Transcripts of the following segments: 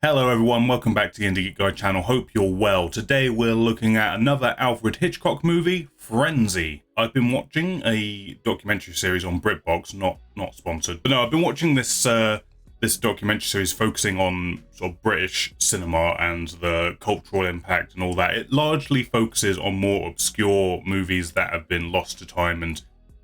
Hello everyone, welcome back to the IndieGeekGuy channel, hope you're well. Today we're looking at another Alfred Hitchcock movie, Frenzy. I've been watching a documentary series on BritBox, not sponsored. But no, I've been watching this this documentary series focusing on sort of British cinema and the cultural impact and all that. It largely focuses on more obscure movies that have been lost to time and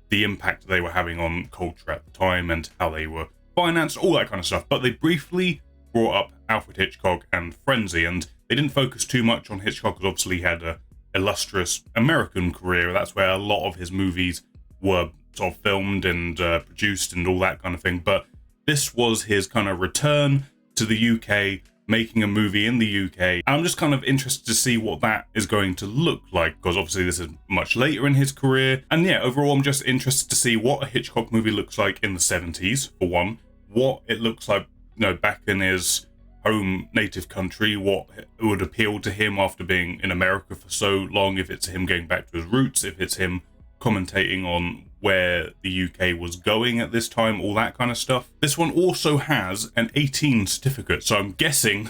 the impact they were having on culture at the time and how they were financed, all that kind of stuff. But they briefly brought up Alfred Hitchcock and Frenzy, and they didn't focus too much on Hitchcock because obviously he had a illustrious American career. That's where a lot of his movies were sort of filmed and produced and all that kind of thing. But this was his kind of return to the UK, making a movie in the UK. And I'm just kind of interested to see what that is going to look like, because obviously this is much later in his career. And yeah, overall, I'm just interested to see what a Hitchcock movie looks like in the 70s, for one, what it looks like, you know, back in his home native country, what would appeal to him after being in America for so long, if it's him going back to his roots, if it's him commentating on where the UK was going at this time, all that kind of stuff. This one also has an 18 certificate, so I'm guessing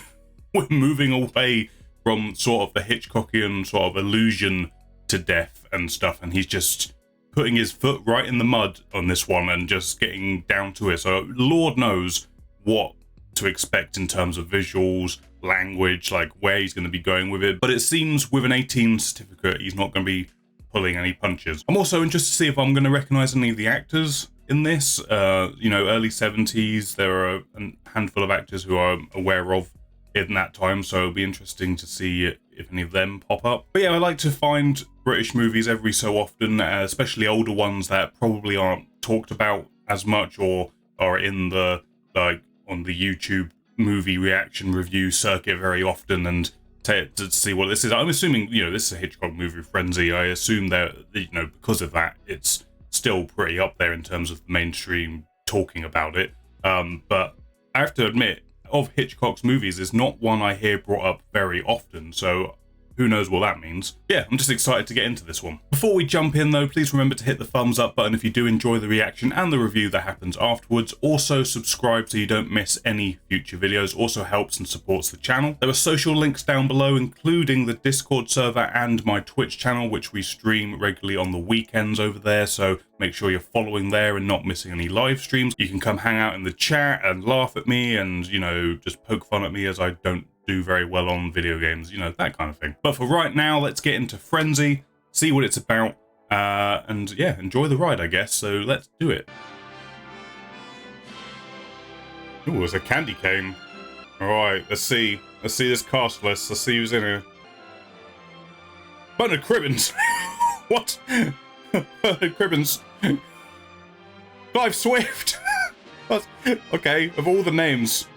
we're moving away from sort of the Hitchcockian sort of allusion to death and stuff, and he's just putting his foot right in the mud on this one and just getting down to it. So Lord knows what to expect in terms of visuals, language, like where he's going to be going with it. But it seems with an 18 certificate, he's not going to be pulling any punches. I'm also interested to see if I'm going to recognize any of the actors in this. You know, early 70s, there are a handful of actors who I'm aware of in that time, so it'll be interesting to see if any of them pop up. But yeah, I like to find British movies every so often, especially older ones that probably aren't talked about as much or are in the, like, on the YouTube movie reaction review circuit very often, and to see what this is. I'm assuming, you know, this is a Hitchcock movie, Frenzy. I assume that, you know, because of that, it's still pretty up there in terms of mainstream talking about it. But I have to admit, of Hitchcock's movies, is not one I hear brought up very often, so who knows what that means. Yeah, I'm just excited to get into this one. Before we jump in though, please remember to hit the thumbs up button if you do enjoy the reaction and the review that happens afterwards. Also subscribe so you don't miss any future videos. Also helps and supports the channel. There are social links down below, including the Discord server and my Twitch channel, which we stream regularly on the weekends over there. So make sure you're following there and not missing any live streams. You can come hang out in the chat and laugh at me and, you know, just poke fun at me as I don't do very well on video games, you know, that kind of thing. But for right now, let's get into Frenzy, see what it's about, and yeah, enjoy the ride, I guess. So let's do it. Ooh, there's a candy cane. All right, let's see this cast list. Let's see who's in here. Bernard Cribbins. What? Bernard Cribbins. Clive Swift. Okay, of all the names,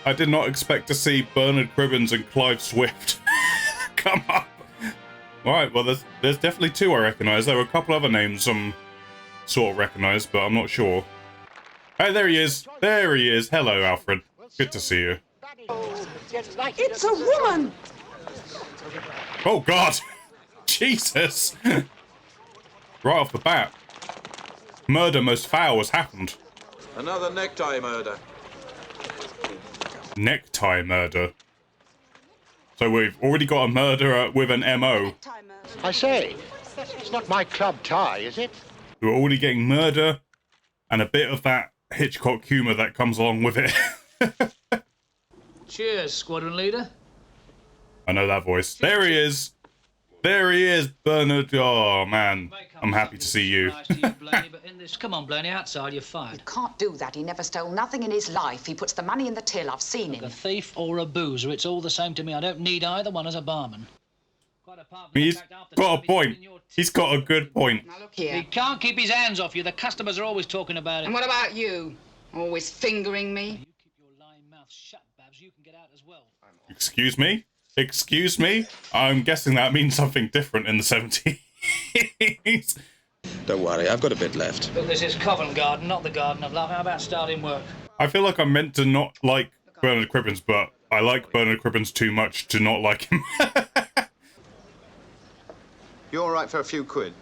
I did not expect to see Bernard Cribbins and Clive Swift come up. Alright, well, there's definitely two I recognise. There were a couple other names I'm sort of recognise, but I'm not sure. Hey, there he is. There he is. Hello, Alfred. Good to see you. It's a woman! Oh, God. Jesus. Right off the bat. Murder most foul has happened. Another necktie murder. Necktie murder. So we've already got a murderer with an MO. I say, it's not my club tie, is it? We're already getting murder and a bit of that Hitchcock humour that comes along with it. Cheers, squadron leader. I know that voice. There he is. There he is, Bernard. Oh, man. I'm happy to see you. Come on, Blaney, outside, you're fired. You can't do that. He never stole nothing in his life. He puts the money in the till. I've seen him. A thief or a boozer, it's all the same to me. I don't need either one as a barman. He's got a point. He's got a good point. Now look here. He can't keep his hands off you. The customers are always talking about it. And what about you? Always fingering me? You keep your lying mouth shut, Babs. You can get out as well. Excuse me? Excuse me? I'm guessing that means something different in the 70s. Don't worry, I've got a bit left. But this is Covent Garden, not the Garden of Love. How about starting work? I feel like I'm meant to not like Bernard Cribbins, but I like Bernard Cribbins too much to not like him. You all right for a few quid?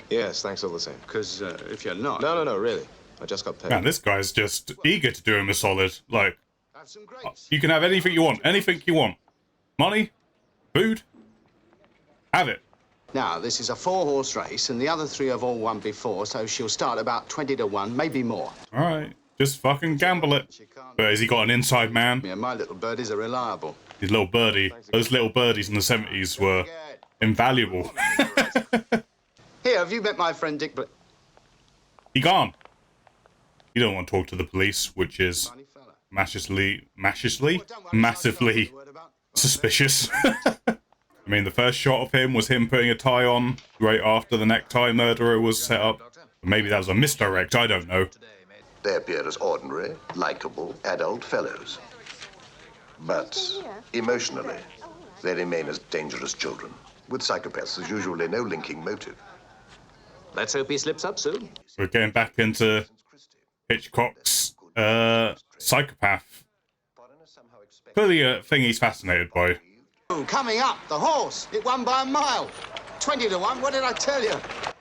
Yes, thanks all the same. Because if you're not... No, really. I just got paid. Man, this guy's just eager to do him a solid. Like, Have some grapes. You can have anything you want. Anything you want. Money? Food? Have it. Now, this is a 4-horse race, and the other 3 have all won before, so she'll start about 20 to 1, maybe more. All right. Just fucking gamble it. But has he got an inside man? Yeah, my little birdies are reliable. His little birdie. Those little birdies in the 70s were invaluable. Here, have you met my friend Dick He gone. You don't want to talk to the police, which is massively suspicious. I mean, the first shot of him was him putting a tie on right after the necktie murderer was set up. Maybe that was a misdirect, I don't know. They appear as ordinary, likable, adult fellows. But emotionally, they remain as dangerous children. With psychopaths, there's usually no linking motive. Let's hope he slips up soon. We're getting back into Hitchcock's psychopath. Clearly a thing he's fascinated by. Oh, coming up, the horse. It won by a mile. 20 to 1, what did I tell you?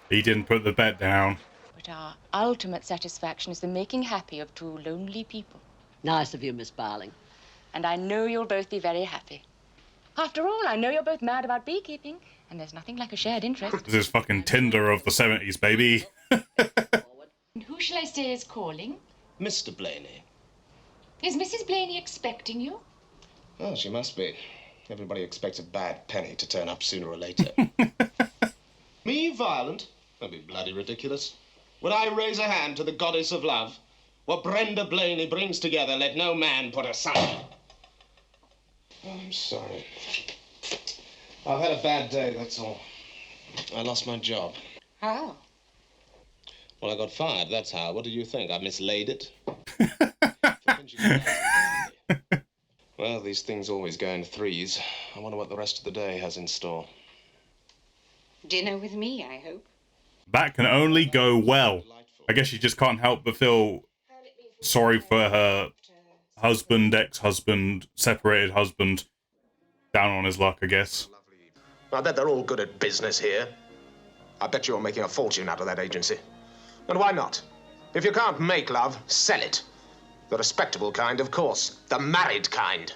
He didn't put the bet down. But our ultimate satisfaction is the making happy of 2 lonely people. Nice of you, Miss Barling. And I know you'll both be very happy. After all, I know you're both mad about beekeeping, and there's nothing like a shared interest. This is fucking Tinder of the 70s, baby. And who shall I say is calling? Mr. Blaney. Is Mrs. Blaney expecting you? Oh, she must be. Everybody expects a bad penny to turn up sooner or later. Me violent? That'd be bloody ridiculous. Would I raise a hand to the goddess of love? What Brenda Blaney brings together, let no man put aside. Oh, I'm sorry. I've had a bad day, that's all. I lost my job. How? Well, I got fired, that's how. What do you think? I mislaid it? Well, these things always go in threes. I wonder what the rest of the day has in store. Dinner with me, I hope. That can only go well. I guess she just can't help but feel sorry for her husband, ex-husband, separated husband. Down on his luck, I guess. I bet they're all good at business here. I bet you're making a fortune out of that agency. And why not? If you can't make love, sell it. The respectable kind, of course. The married kind.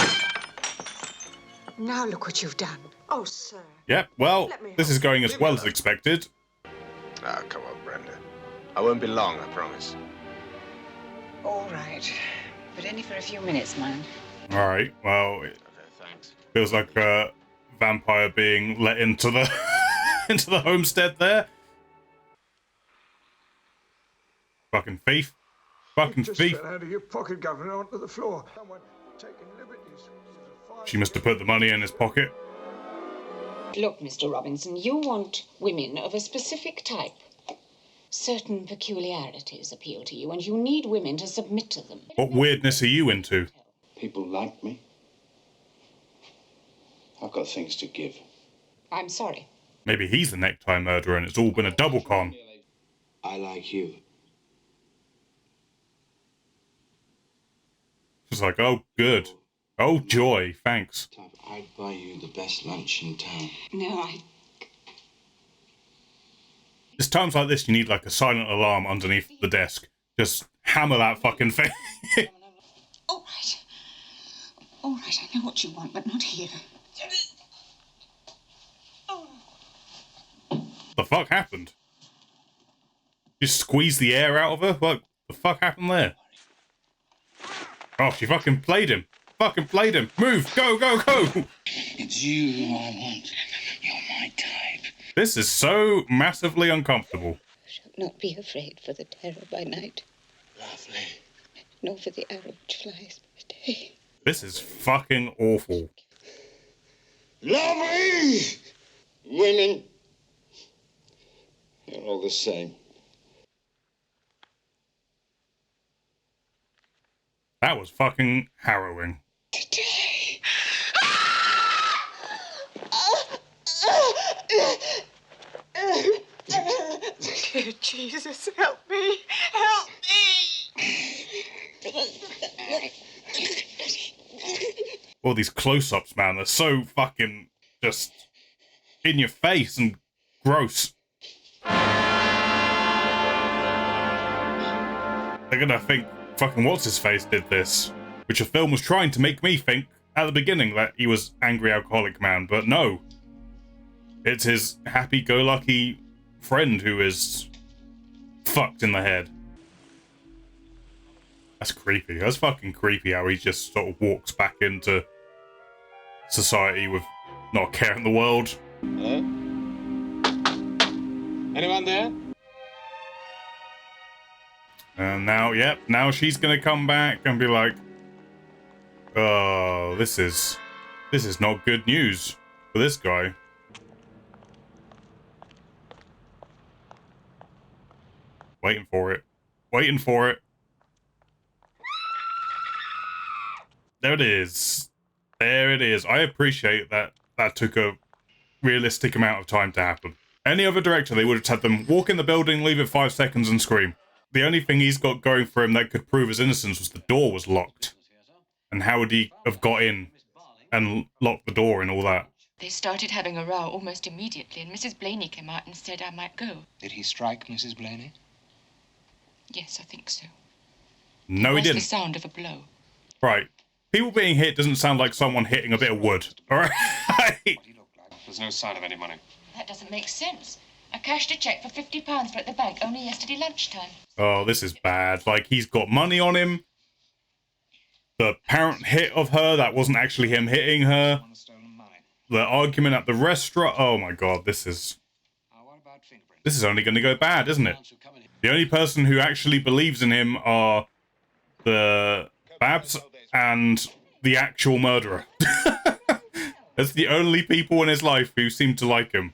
Now look what you've done. Oh, sir. Yep, well, this is going as well as expected. Ah, come on, Brenda. I won't be long, I promise. All right. But only for a few minutes, mind. Alright, well, it Okay, thanks. feels like a vampire being let into the into the homestead there. Fucking thief. Fucking thief. Fell out of your pocket, Governor, onto the floor. Someone taking liberties. She must have put the money in his pocket. Look, Mr. Robinson, you want women of a specific type. Certain peculiarities appeal to you, and you need women to submit to them. What weirdness are you into? People like me. I've got things to give. I'm sorry. Maybe he's the necktie murderer and it's all been a double con. I like you. She's like, oh, good. Oh, joy, thanks. I'd buy you the best lunch in town. No, It's times like this you need like a silent alarm underneath the desk. Just hammer that fucking thing. All right. All right, I know what you want, but not here. The fuck happened? Just squeeze the air out of her? What the fuck happened there? Oh, she fucking played him. Fucking played him. Move. Go, go, go. It's you who I want. You're my type. This is so massively uncomfortable. shall not be afraid for the terror by night, Lovely. nor for the arrow which flies by day. This is fucking awful. Lovely! Women. They're all the same. That was fucking harrowing. Today. Dear Jesus, help me! Help me! All these close-ups, man, they're so fucking just in your face and gross. They're gonna think fucking what's-his-face did this. which the film was trying to make me think at the beginning that he was angry alcoholic man, but no. It's his happy-go-lucky friend who is fucked in the head. That's creepy. That's fucking creepy how he just sort of walks back into society with not a care in the world. Hello? Anyone there? And now, yep, now she's gonna come back and be like, oh, this is not good news for this guy. Waiting for it. Waiting for it. There it is. There it is. I appreciate that that took a realistic amount of time to happen. Any other director, they would have had them walk in the building, leave it 5 seconds and scream. The only thing he's got going for him that could prove his innocence was the door was locked. And how would he have got in and locked the door and all that? They started having a row almost immediately, and Mrs. Blaney came out and said I might go. Did he strike Mrs. Blaney? Yes, I think so. No, he It was the didn't. sound of a blow. Right. People being hit doesn't sound like someone hitting a bit of wood. Alright? There's no sign of any money. That doesn't make sense. I cashed a cheque for £50 for it at the bank only yesterday lunchtime. Oh, this is bad. Like, he's got money on him. The apparent hit of her, that wasn't actually him hitting her. The argument at the restaurant. Oh my god, this is only going to go bad, isn't it? The only person who actually believes in him are the Babs and the actual murderer. That's the only people in his life who seem to like him.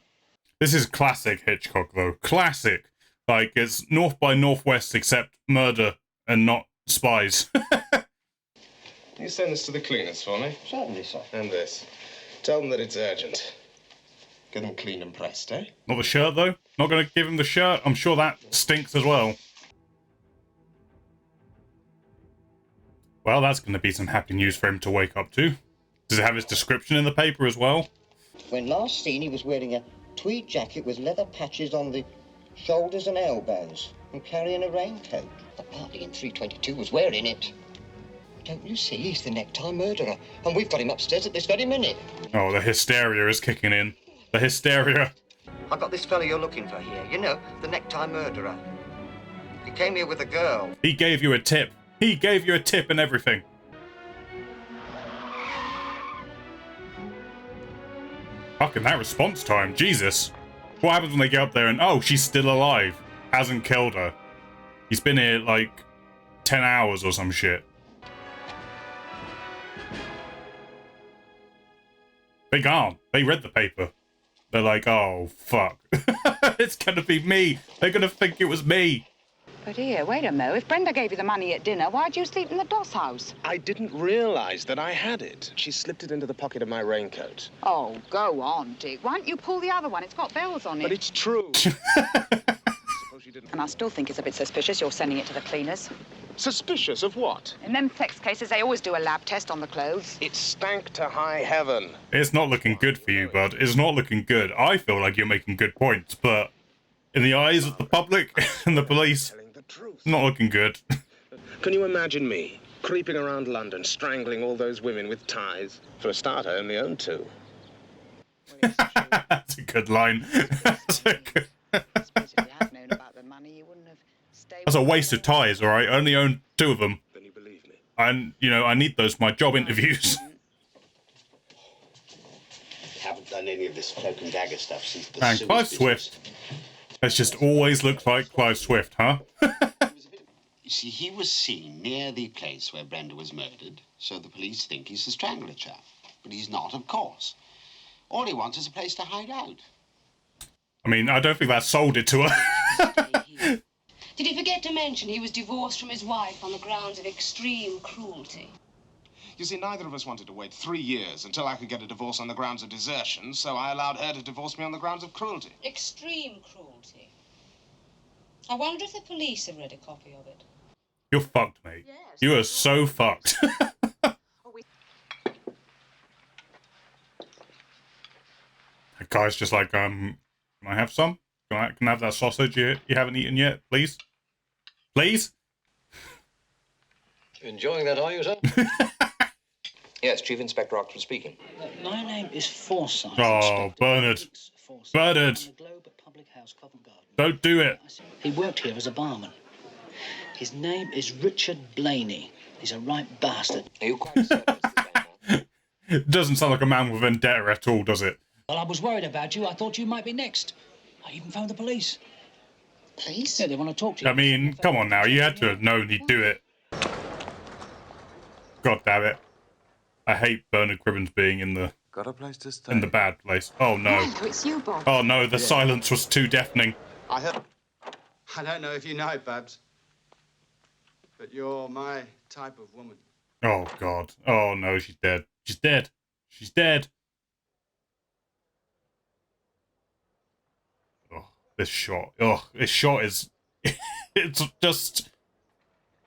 This is classic Hitchcock, though. Classic. Like, it's North by Northwest, except murder and not spies. Can you send this to the cleaners for me? Certainly, sir. And this. Tell them that it's urgent. Get them clean and pressed, eh? Not the shirt, though. Not going to give him the shirt. I'm sure that stinks as well. Well, that's going to be some happy news for him to wake up to. Does it have his description in the paper as well? When last seen, he was wearing a tweed jacket with leather patches on the shoulders and elbows and carrying a raincoat. The party in 322 was wearing it. Don't you see? He's the necktie murderer, and we've got him upstairs at this very minute. Oh, the hysteria is kicking in. The hysteria. I've got this fellow you're looking for here. You know, the necktie murderer. He came here with a girl. He gave you a tip. He gave you a tip and everything. Fucking that response time, Jesus. What happens when they get up there and, oh, she's still alive. Hasn't killed her. He's been here, like, 10 hours or some shit. They can't. They read the paper. They're like, oh, fuck. It's gonna be me. They're gonna think it was me. But here, wait a mo. If Brenda gave you the money at dinner, why'd you sleep in the doss house? I didn't realize that I had it. She slipped it into the pocket of my raincoat. Oh, go on, Dick. Why don't you pull the other one? It's got bells on it. But it's true. And I still think it's a bit suspicious you're sending it to the cleaners. Suspicious of what? In them sex cases, they always do a lab test on the clothes. It stank to high heaven. It's not looking good for you, bud. It's not looking good. I feel like you're making good points, but in the eyes of the public and the police, not looking good. Can you imagine me creeping around London, strangling all those women with ties? For a start, I only own 2. That's a good line. That's a good... That's a waste of ties, all right? I only own 2 of them. Then you believe me. And, you know, I need those for my job interviews. Haven't done any of this cloak and dagger stuff since the And Clive Swift. That's just always looked like Clive Swift, huh? You see, he was seen near the place where Brenda was murdered, so the police think he's the strangler chap. But he's not, of course. All he wants is a place to hide out. I mean, I don't think that sold it to her. Did he forget to mention he was divorced from his wife on the grounds of extreme cruelty? You see, neither of us wanted to wait 3 years until I could get a divorce on the grounds of desertion, so I allowed her to divorce me on the grounds of cruelty. Extreme cruelty. I wonder if the police have read a copy of it. You're fucked, mate. Yes. You are so fucked. That guy's just like, can I have some? Can I have that sausage you haven't eaten yet, please? Please? Enjoying that, are you, sir? Yes, Chief Inspector Oxford speaking. My name is Forsyth. Oh, Bernard. Bernard. Don't do it. He worked here as a barman. His name is Richard Blaney. He's a right bastard. Are you quite certain it's the same man? It doesn't sound like a man with vendetta at all, does it? Well, I was worried about you. I thought you might be next. I even phoned the police. Police? Yeah, they want to talk to you. I mean, come on now. You had to have known he'd do it. God damn it. I hate Bernard Cribbins being in the... Got a place to stay. In the bad place. Oh, no. Hello, it's you, Bob. Oh, no. The silence was too deafening. I don't know if you know, Babs, but you're my type of woman. Oh, God. Oh, no. She's dead. She's dead. She's dead. Oh, this shot. Oh, this shot is... it's just...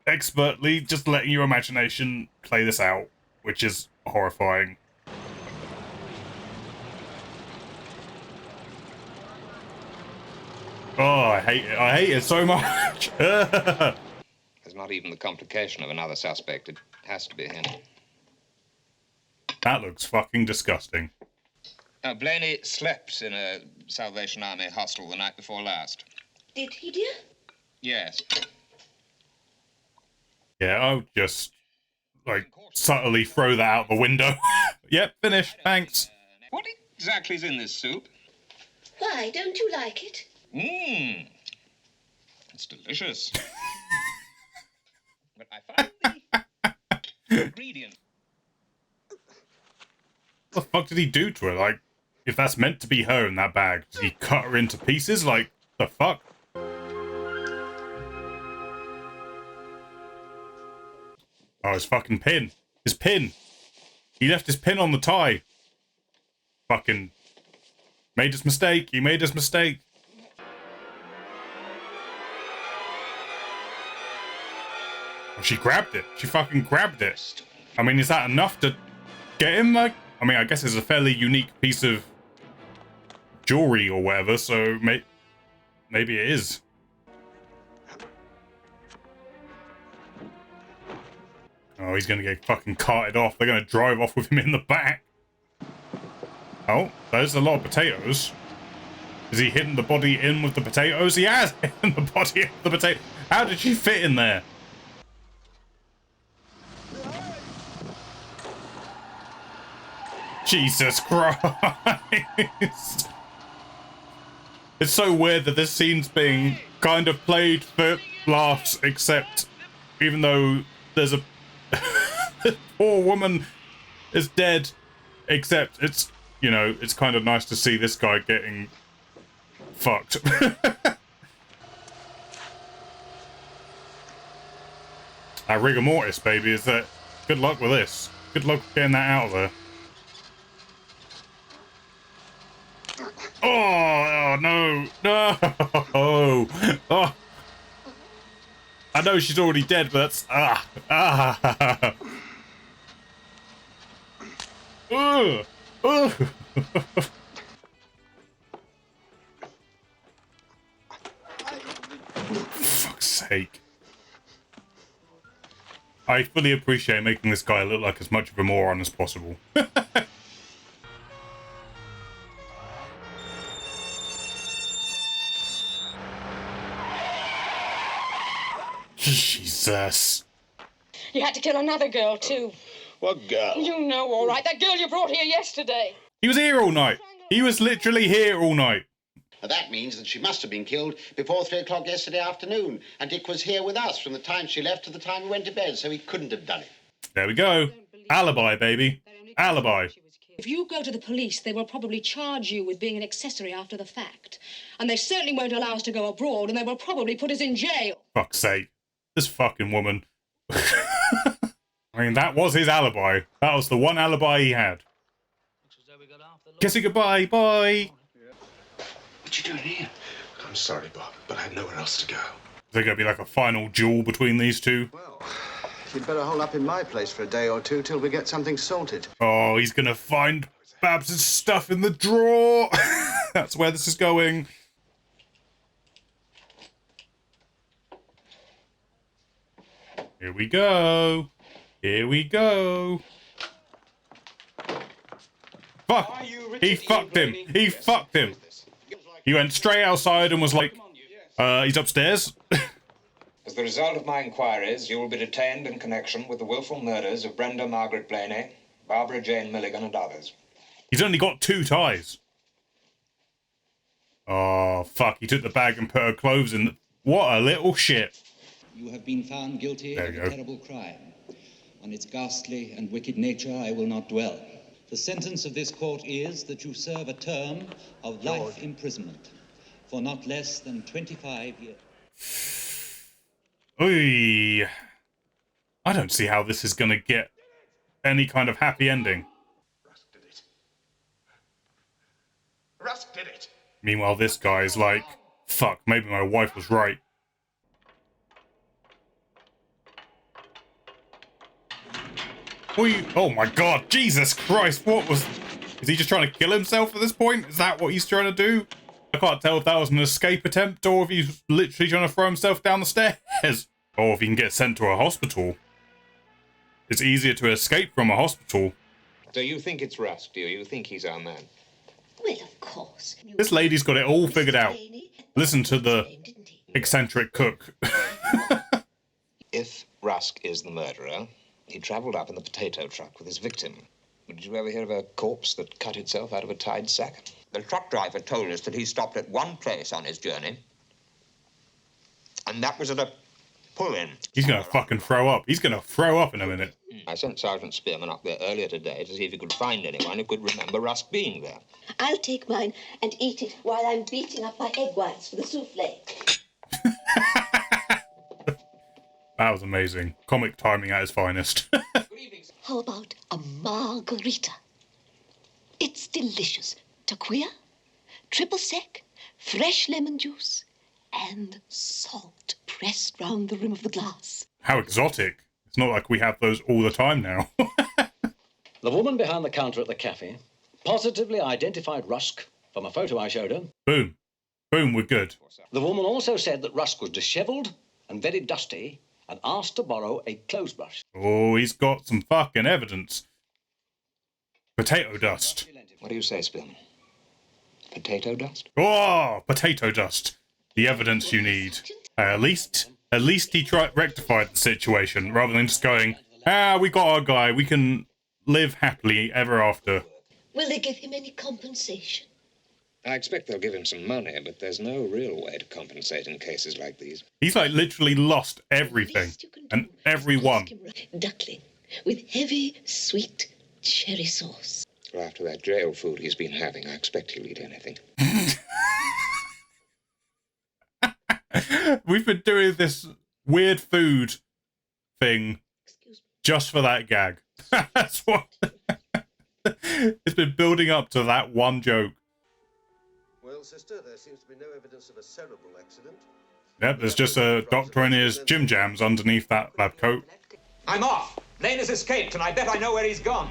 expertly just letting your imagination play this out, which is horrifying. Oh, I hate it. I hate it so much. There's not even the complication of another suspect. It has to be him. That looks fucking disgusting. Blaney slept in a Salvation Army hostel the night before last. Did he, dear? Yes. Yeah, I'll just, like, subtly throw that out the window. Yep, finished. Thanks. What exactly is in this soup? Why, don't you like it? Mmm. It's delicious. But I found the ingredient. What the fuck did he do to her? Like, if that's meant to be her in that bag, did he cut her into pieces? Like, the fuck? Oh, his fucking pin. His pin. He left his pin on the tie. Fucking made his mistake. He made his mistake. Oh, she grabbed it. She fucking grabbed it. I mean, is that enough to get him? Like, I mean, I guess it's a fairly unique piece of jewelry or whatever, so maybe it is. Oh, he's gonna get fucking carted off. They're gonna drive off with him in the back. Oh, there's a lot of potatoes. Is he hitting the body in with the potatoes? He has hit the body in with the potato. How did she fit in there? Jesus Christ. It's so weird that this scene's being kind of played for laughs, except even though there's a this poor woman is dead, except it's, you know, it's kind of nice to see this guy getting fucked. That rigor mortis, baby, is that... Good luck with this. Good luck getting that out of there. Oh, no. No. Oh. I know she's already dead, but that's... Fuck's sake. I fully appreciate making this guy look like as much of a moron as possible. Jesus. You had to kill another girl, too. What girl? You know, all right. That girl you brought here yesterday. He was here all night. He was literally here all night. That means that she must have been killed before 3 o'clock yesterday afternoon. And Dick was here with us from the time she left to the time he went to bed, so he couldn't have done it. There we go. Alibi, baby. Alibi. If you go to the police, they will probably charge you with being an accessory after the fact. And they certainly won't allow us to go abroad, and they will probably put us in jail. Fuck's sake. This fucking woman. I mean, that was his alibi. That was the one alibi he had. Kiss it goodbye. Bye. What you doing here? I'm sorry, Bob, but I had nowhere else to go. Is there going to be like a final duel between these two? Well, you'd better hole up in my place for a day or two till we get something sorted. Oh, he's going to find Babs' stuff in the drawer. That's where this is going. Here we go. Here we go. Fuck! He fucked him. He fucked him. He went straight outside and was like, he's upstairs. As the result of my inquiries, you will be detained in connection with the willful murders of Brenda Margaret Blaney, Barbara Jane Milligan, and others. He's only got 2 ties. Oh, fuck. He took the bag and put her clothes in. What a little shit. You have been found guilty of a terrible crime. On its ghastly and wicked nature, I will not dwell. The sentence of this court is that you serve a term of life imprisonment for not less than 25 years. Oy. I don't see how this is going to get any kind of happy ending. Rusk did it. Meanwhile, this guy's like, fuck, maybe my wife was right. Oy. Oh my god, Jesus Christ, what was... Is he just trying to kill himself at this point? Is that what he's trying to do? I can't tell if that was an escape attempt or if he's literally trying to throw himself down the stairs. Or if he can get sent to a hospital. It's easier to escape from a hospital. Do you think it's Rusk? Do you think he's our man? Well, of course. This lady's got it all figured out. Listen to the eccentric cook. If Rusk is the murderer, he travelled up in the potato truck with his victim. Did you ever hear of a corpse that cut itself out of a tide sack? The truck driver told us that he stopped at one place on his journey, and that was at a pull-in. He's gonna fucking throw up. He's gonna throw up in a minute. I sent Sergeant Spearman up there earlier today to see if he could find anyone who could remember Rusk being there. I'll take mine and eat it while I'm beating up my egg whites for the souffle. That was amazing. Comic timing at its finest. How about a margarita? It's delicious. Taquilla, triple sec, fresh lemon juice, and salt pressed round the rim of the glass. How exotic. It's not like we have those all the time now. The woman behind the counter at the cafe positively identified Rusk from a photo I showed her. Boom. Boom, we're good. The woman also said that Rusk was dishevelled and very dusty and asked to borrow a clothes brush. Oh, he's got some fucking evidence. Potato dust. What do you say, Spearman? Potato dust? Oh, potato dust. The evidence you need. At least he rectified the situation rather than just going, we got our guy. We can live happily ever after. Will they give him any compensation? I expect they'll give him some money, but there's no real way to compensate in cases like these. He's like literally lost everything and everyone. Duckling with heavy, sweet cherry sauce. Well, after that jail food he's been having, I expect he'll eat anything. We've been doing this weird food thing just for that gag. That's what... It's been building up to that one joke. Well, sister, there seems to be no evidence of a cerebral accident. Yep, there's just a doctor in his gym jams underneath that lab coat. I'm off. Lane has escaped, and I bet I know where he's gone.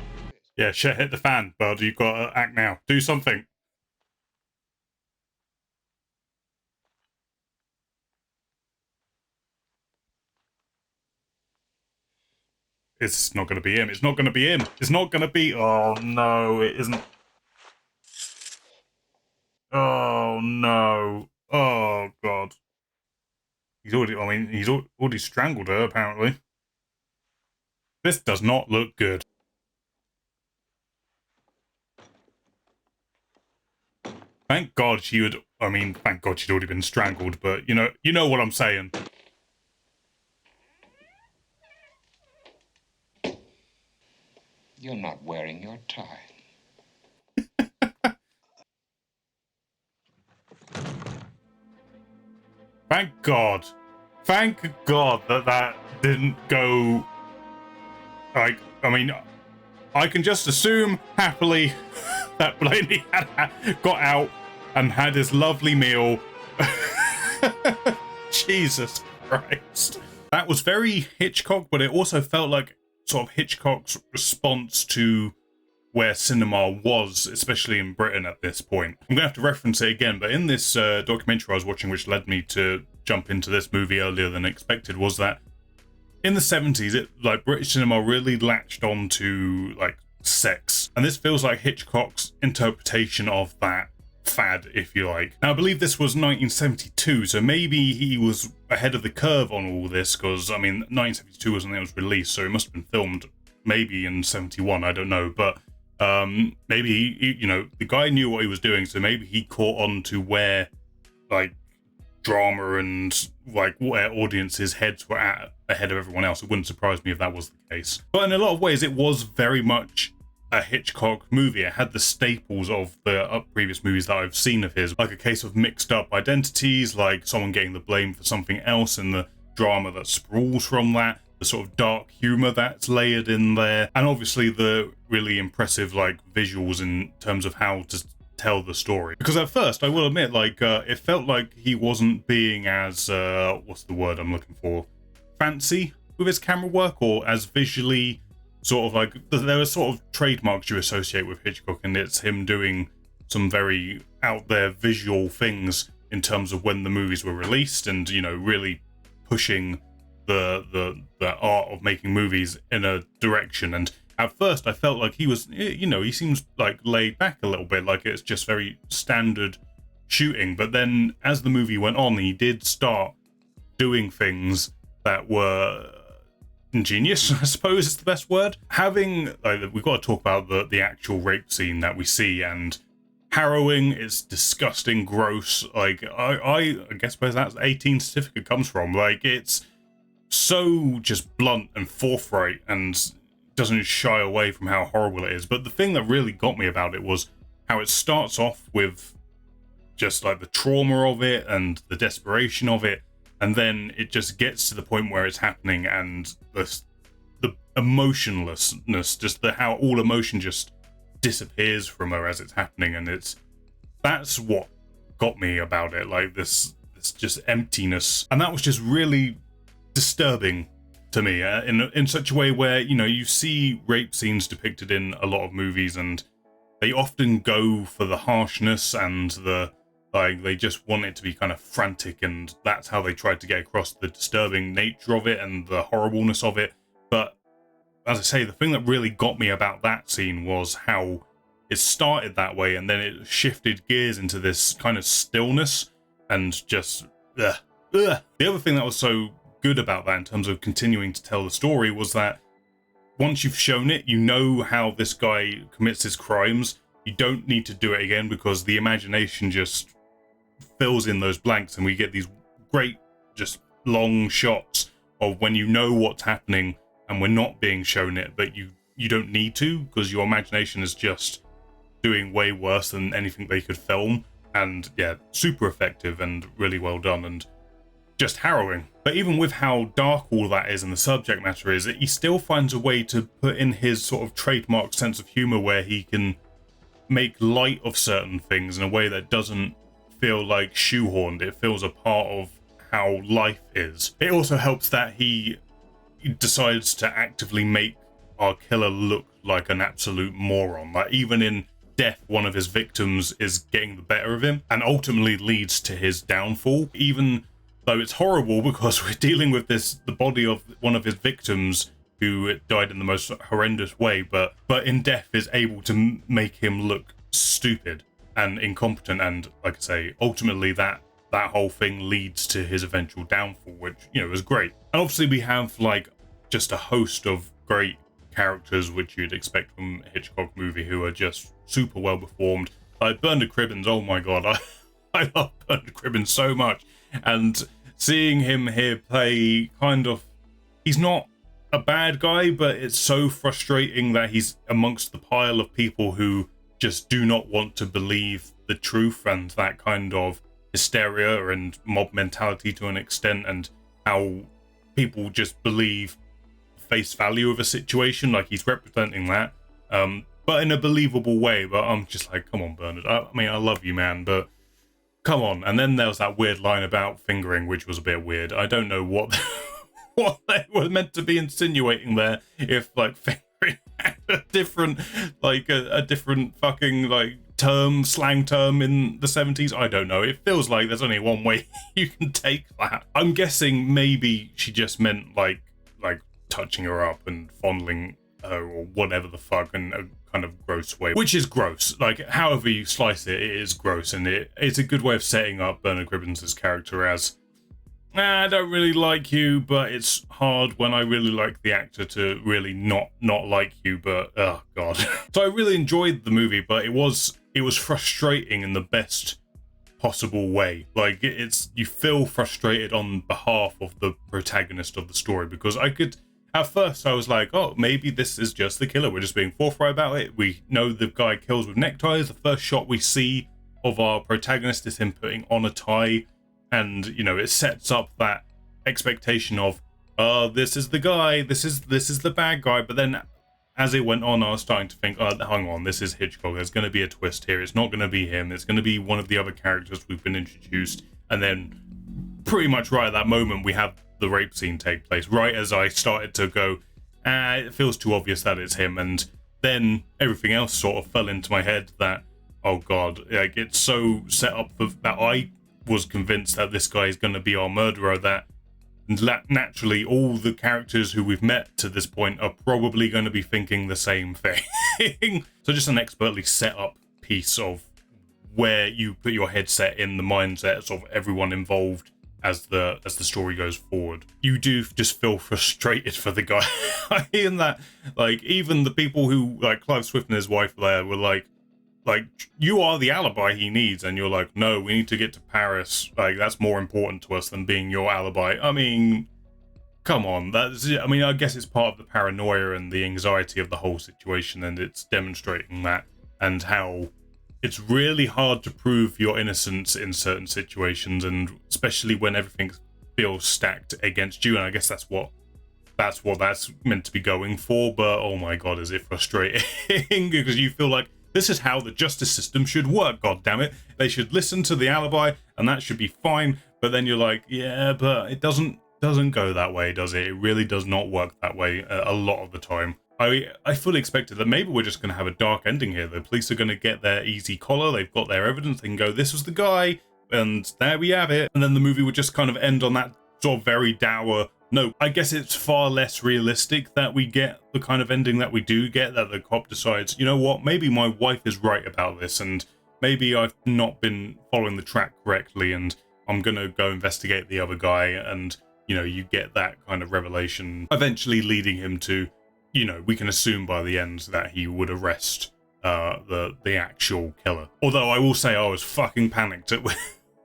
Yeah, shit hit the fan, bud. You've got to act now. Do something. It's not going to be him. It's not going to be him. It's not going to be... Oh, no, it isn't. Oh, no. Oh, God. He's already strangled her, apparently. This does not look good. Thank God she would... thank God she'd already been strangled, but, you know what I'm saying. You're not wearing your tie. Thank God. Thank God that didn't go... Like, I can just assume happily that Blaney got out and had his lovely meal. Jesus Christ. That was very Hitchcock, but it also felt like sort of Hitchcock's response to where cinema was, especially in Britain at this point. I'm going to have to reference it again, but in this documentary I was watching, which led me to jump into this movie earlier than expected, was that in the 70s, like British cinema really latched on to like sex, and this feels like Hitchcock's interpretation of that fad, if you like. Now, I believe this was 1972, so maybe he was ahead of the curve on all this, because I mean 1972 was when it was released, so it must have been filmed maybe in 71, I don't know, but maybe he, you know, the guy knew what he was doing, so maybe he caught on to where like drama and like where audiences' heads were at ahead of everyone else. It wouldn't surprise me if that was the case. But in a lot of ways, it was very much a Hitchcock movie. It had the staples of the previous movies that I've seen of his, like a case of mixed up identities, like someone getting the blame for something else, and the drama that sprawls from that, the sort of dark humor that's layered in there, and obviously the really impressive like visuals in terms of how to tell the story. Because at first, I will admit, like it felt like he wasn't being as what's the word I'm looking for, fancy with his camera work, or as visually sort of like, there are sort of trademarks you associate with Hitchcock, and it's him doing some very out there visual things in terms of when the movies were released, and you know, really pushing the art of making movies in a direction. And at first I felt like he was, you know, he seems like laid back a little bit, like it's just very standard shooting. But then as the movie went on, he did start doing things that were ingenious, I suppose is the best word. Having, we've got to talk about the actual rape scene that we see, and harrowing, it's disgusting, gross. Like, I guess where that 18 certificate comes from. Like, it's so just blunt and forthright and doesn't shy away from how horrible it is. But the thing that really got me about it was how it starts off with just like the trauma of it and the desperation of it, and then it just gets to the point where it's happening, and the emotionlessness, just how all emotion just disappears from her as it's happening, and that's what got me about it. Like this just emptiness, and that was just really disturbing to me in such a way where, you know, you see rape scenes depicted in a lot of movies, and they often go for the harshness and the like, they just want it to be kind of frantic, and that's how they tried to get across the disturbing nature of it and the horribleness of it. But as I say, the thing that really got me about that scene was how it started that way, and then it shifted gears into this kind of stillness and just ugh. The other thing that was so good about that in terms of continuing to tell the story was that once you've shown it, you know how this guy commits his crimes. You don't need to do it again, because the imagination just fills in those blanks, and we get these great just long shots of when you know what's happening and we're not being shown it, but you don't need to, because your imagination is just doing way worse than anything they could film. And yeah, super effective and really well done, and just harrowing. But even with how dark all that is and the subject matter is, he still finds a way to put in his sort of trademark sense of humor, where he can make light of certain things in a way that doesn't feel like shoehorned. It feels a part of how life is. It also helps that he decides to actively make our killer look like an absolute moron. Like, even in death, one of his victims is getting the better of him and ultimately leads to his downfall, even though it's horrible because we're dealing with the body of one of his victims who died in the most horrendous way, but in death is able to make him look stupid and incompetent. And like I say, ultimately that whole thing leads to his eventual downfall, which, you know, is great. And obviously we have like just a host of great characters which you'd expect from a Hitchcock movie, who are just super well performed. Like Bernard Cribbins, oh my god, I love Bernard Cribbins so much. And seeing him here play he's not a bad guy, but it's so frustrating that he's amongst the pile of people who just do not want to believe the truth, and that kind of hysteria and mob mentality to an extent, and how people just believe face value of a situation. Like, he's representing that, but in a believable way. But I'm just like, come on, Bernard. I mean, I love you, man, but come on. And then there was that weird line about fingering, which was a bit weird. I don't know what they were meant to be insinuating there. If like fingering had a different fucking like slang term in the 70s, I don't know. It feels like there's only one way you can take that. I'm guessing maybe she just meant like touching her up and fondling her or whatever the fuck in a kind of gross way, which is gross. Like, however you slice it, it is gross, and it's a good way of setting up Bernard Cribbins' character as, I don't really like you, but it's hard when I really like the actor to really not like you, but oh god. So I really enjoyed the movie, but it was frustrating in the best possible way. Like, you feel frustrated on behalf of the protagonist of the story, because at first I was like, oh, maybe this is just the killer, we're just being forthright about it, we know the guy kills with neckties. The first shot we see of our protagonist is him putting on a tie, and it sets up that expectation of, this is the guy, this is the bad guy. But then as it went on, I was starting to think, oh, hang on, this is Hitchcock, there's going to be a twist here, it's not going to be him, it's going to be one of the other characters we've been introduced. And then pretty much right at that moment we have the rape scene take place, right as I started to go, it feels too obvious that it's him. And then everything else sort of fell into my head that, oh god, like, it's so set up that I was convinced that this guy is going to be our murderer, that naturally all the characters who we've met to this point are probably going to be thinking the same thing. So just an expertly set up piece of where you put your headset in the mindsets of everyone involved as the story goes forward. You do just feel frustrated for the guy. In that, like, even the people who, like Clive Swift and his wife there, were like, you are the alibi he needs, and you're like, no, we need to get to Paris, like, that's more important to us than being your alibi. I mean, come on, I guess it's part of the paranoia and the anxiety of the whole situation, and it's demonstrating that, and how it's really hard to prove your innocence in certain situations, and especially when everything feels stacked against you. And I guess that's what that's meant to be going for. But oh my god, is it frustrating because you feel like this is how the justice system should work, god damn it. They should listen to the alibi and that should be fine. But then you're like, yeah, but it doesn't go that way, does it? It really does not work that way a lot of the time. I fully expected that maybe we're just going to have a dark ending here. The police are going to get their easy collar, they've got their evidence, they can go, this was the guy, and there we have it. And then the movie would just kind of end on that sort of very dour note. I guess it's far less realistic that we get the kind of ending that we do get, that the cop decides, you know what, maybe my wife is right about this, and maybe I've not been following the track correctly, and I'm going to go investigate the other guy. And, you get that kind of revelation, eventually leading him to, we can assume by the end that he would arrest the actual killer. Although I will say I was fucking panicked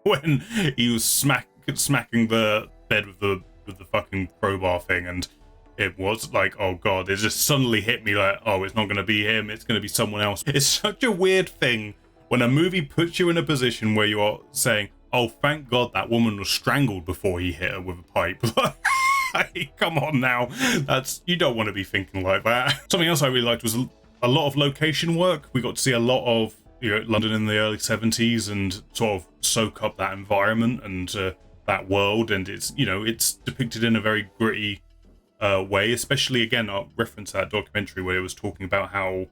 when he was smacking the bed with the fucking crowbar thing, and it was like, oh god, it just suddenly hit me like, oh, it's not going to be him, it's going to be someone else. It's such a weird thing when a movie puts you in a position where you are saying, oh, thank god that woman was strangled before he hit her with a pipe. Come on now, you don't want to be thinking like that. Something else I really liked was a lot of location work. We got to see a lot of London in the early 70s and sort of soak up that environment and that world, and it's depicted in a very gritty way. Especially, again, I'll reference that documentary where it was talking about how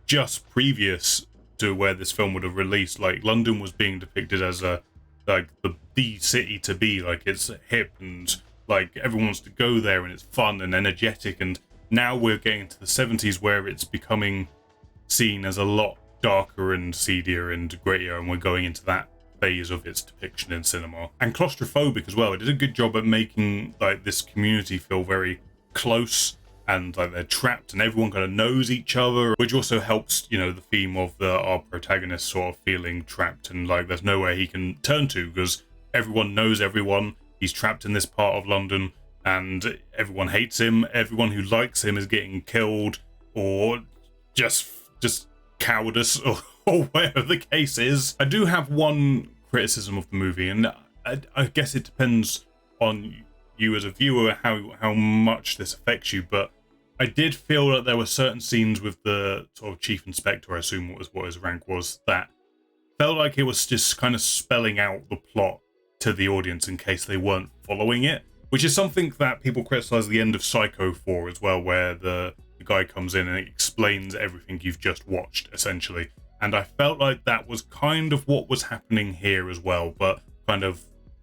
just previous to where this film would have released, like, London was being depicted as the city to be, like, it's hip and like everyone wants to go there and it's fun and energetic. And now we're getting to the 70s where it's becoming seen as a lot darker and seedier and grittier, and we're going into that phase of its depiction in cinema. And claustrophobic as well. It did a good job at making like this community feel very close and like they're trapped and everyone kind of knows each other, which also helps, the theme of our protagonist sort of feeling trapped and like there's nowhere he can turn to because everyone knows everyone. He's trapped in this part of London and everyone hates him. Everyone who likes him is getting killed or just cowardice or whatever the case is. I do have one criticism of the movie, and I guess it depends on you as a viewer how much this affects you, but I did feel that there were certain scenes with the sort of chief inspector, I assume what his rank was, that felt like it was just kind of spelling out the plot to the audience in case they weren't following it, which is something that people criticize the end of Psycho for as well, where the guy comes in and explains everything you've just watched, essentially. And I felt like that was kind of what was happening here as well, but kind of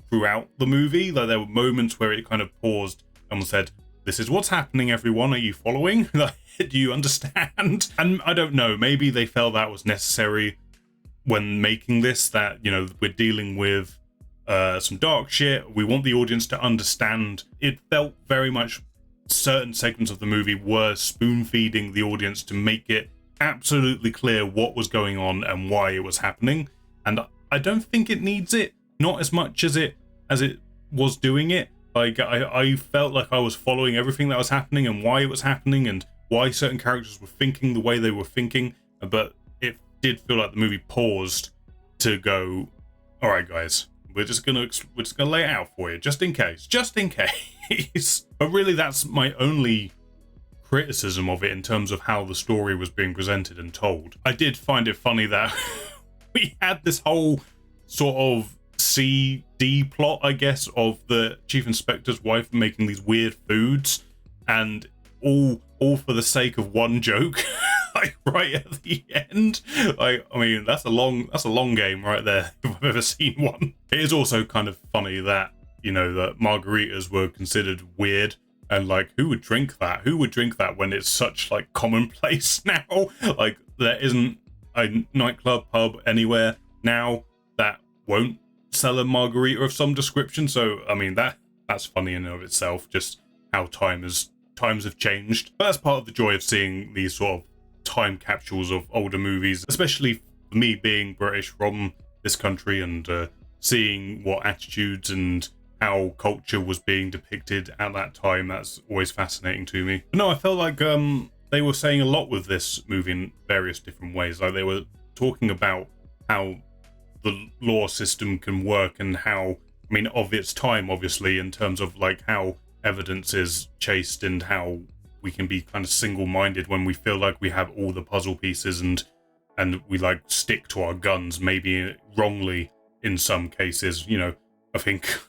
throughout the movie. Like there were moments where it kind of paused and said, this is what's happening, everyone. Are you following? Do you understand? And I don't know, maybe they felt that was necessary when making this, that, you know, we're dealing with some dark shit. We want the audience to understand. It felt very much certain segments of the movie were spoon-feeding the audience to make it absolutely clear what was going on and why it was happening. And I don't think it needs it, not as much as it was doing it. Like, I felt like I was following everything that was happening and why it was happening and why certain characters were thinking the way they were thinking. But it did feel like the movie paused to go, all right, guys, we're just gonna lay it out for you, just in case. But really, that's my only criticism of it in terms of how the story was being presented and told. I did find it funny that we had this whole sort of CD plot, I guess, of the chief inspector's wife making these weird foods, and all for the sake of one joke. Like right at the end. Like, I mean, that's a long game right there, if I've ever seen one. It is also kind of funny that, you know, that margaritas were considered weird, and like, who would drink that? Who would drink that when it's such like commonplace now? Like, there isn't a nightclub, pub anywhere now that won't sell a margarita of some description. So I mean, that's funny in and of itself, just how times have changed. But that's part of the joy of seeing these sort of time capsules of older movies, especially for me being British from this country, and seeing what attitudes and how culture was being depicted at that time. That's always fascinating to me. But no, I felt like they were saying a lot with this movie in various different ways. Like, they were talking about how the law system can work, and how, I mean, of its time, obviously, in terms of like how evidence is chased and how we can be kind of single-minded when we feel like we have all the puzzle pieces, and we like stick to our guns, maybe wrongly in some cases. You know, I think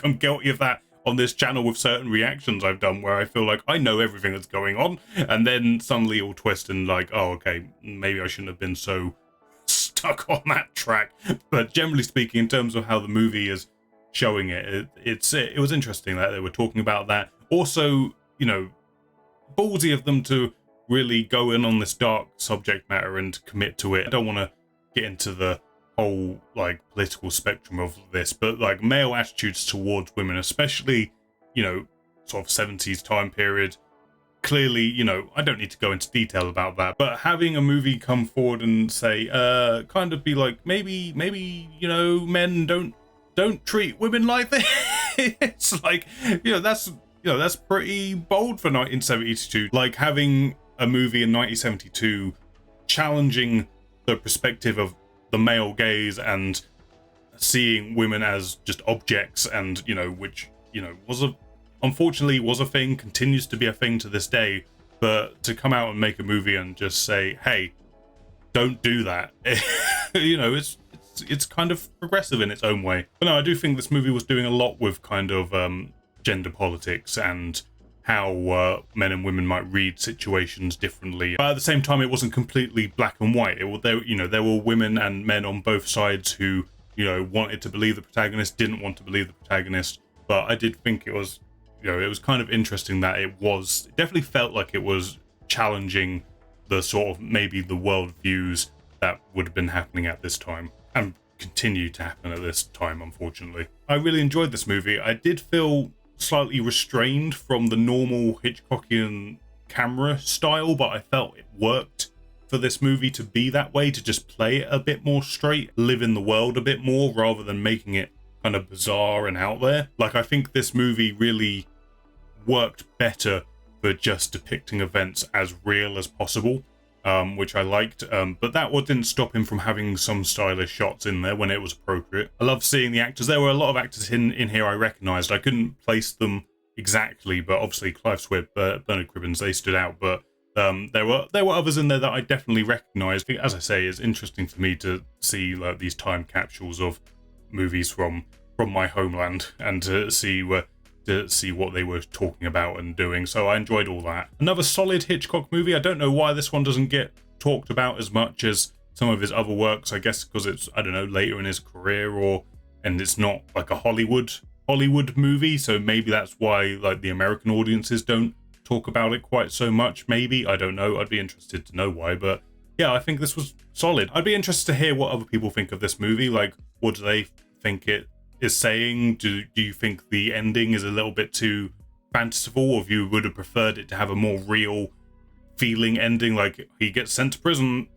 I'm guilty of that on this channel with certain reactions I've done, where I feel like I know everything that's going on, and then suddenly it'll twist and like, oh, okay, maybe I shouldn't have been so stuck on that track. But generally speaking, in terms of how the movie is showing it was interesting that they were talking about that. Also, you know, ballsy of them to really go in on this dark subject matter and commit to it. I don't want to get into the whole like political spectrum of this, but like male attitudes towards women, especially, you know, sort of 70s time period, clearly, you know, I don't need to go into detail about that, but having a movie come forward and say, kind of be like, maybe, you know, men don't treat women like this. It's like, you know, that's pretty bold for 1972. Like, having a movie in 1972 challenging the perspective of the male gaze and seeing women as just objects, and, you know, which, you know, unfortunately was a thing, continues to be a thing to this day. But to come out and make a movie and just say, hey, don't do that, you know, it's kind of progressive in its own way. But no, I do think this movie was doing a lot with kind of gender politics and how men and women might read situations differently. But at the same time, it wasn't completely black and white. There were women and men on both sides who, you know, wanted to believe the protagonist, didn't want to believe the protagonist. But I did think it was, you know, it was kind of interesting that it definitely felt like it was challenging the sort of maybe the world views that would have been happening at this time, and continue to happen at this time, unfortunately. I really enjoyed this movie. I did feel slightly restrained from the normal Hitchcockian camera style, but I felt it worked for this movie to be that way, to just play it a bit more straight, live in the world a bit more, rather than making it kind of bizarre and out there. Like, I think this movie really worked better for just depicting events as real as possible, which I liked, but that didn't stop him from having some stylish shots in there when it was appropriate. I love seeing the actors. There were a lot of actors in here I recognised. I couldn't place them exactly, but obviously Clive Swift, Bernard Cribbins, they stood out. But there were others in there that I definitely recognised. As I say, it's interesting for me to see like these time capsules of movies from my homeland, and to see what they were talking about and doing. So I enjoyed all that. Another solid Hitchcock movie. I don't know why this one doesn't get talked about as much as some of his other works. I guess because it's, I don't know, later in his career, and it's not like a Hollywood Hollywood movie, so maybe that's why like the American audiences don't talk about it quite so much. Maybe, I don't know. I'd be interested to know why, but yeah, I think this was solid. I'd be interested to hear what other people think of this movie. Like, what do they think it is saying? Do you think the ending is a little bit too fanciful, or if you would have preferred it to have a more real feeling ending, like he gets sent to prison,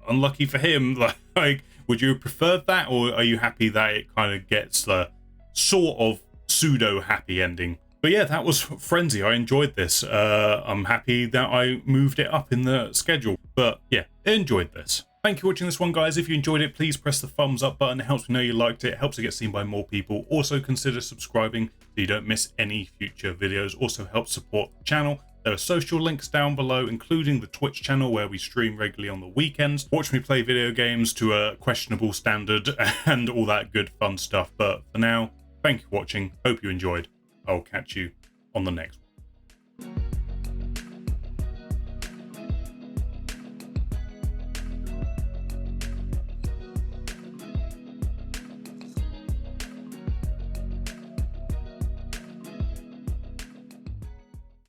unlucky for him? Like would you have preferred that, or are you happy that it kind of gets the sort of pseudo happy ending? But yeah, that was Frenzy. I enjoyed this. I'm happy that I moved it up in the schedule. But yeah, I enjoyed this. Thank you for watching this one, guys. If you enjoyed it, please press the thumbs up button. It helps me know you liked it. It helps it get seen by more people. Also, consider subscribing so you don't miss any future videos. Also helps support the channel. There are social links down below, including the Twitch channel where we stream regularly on the weekends. Watch me play video games to a questionable standard and all that good fun stuff. But for now, thank you for watching. Hope you enjoyed. I'll catch you on the next one.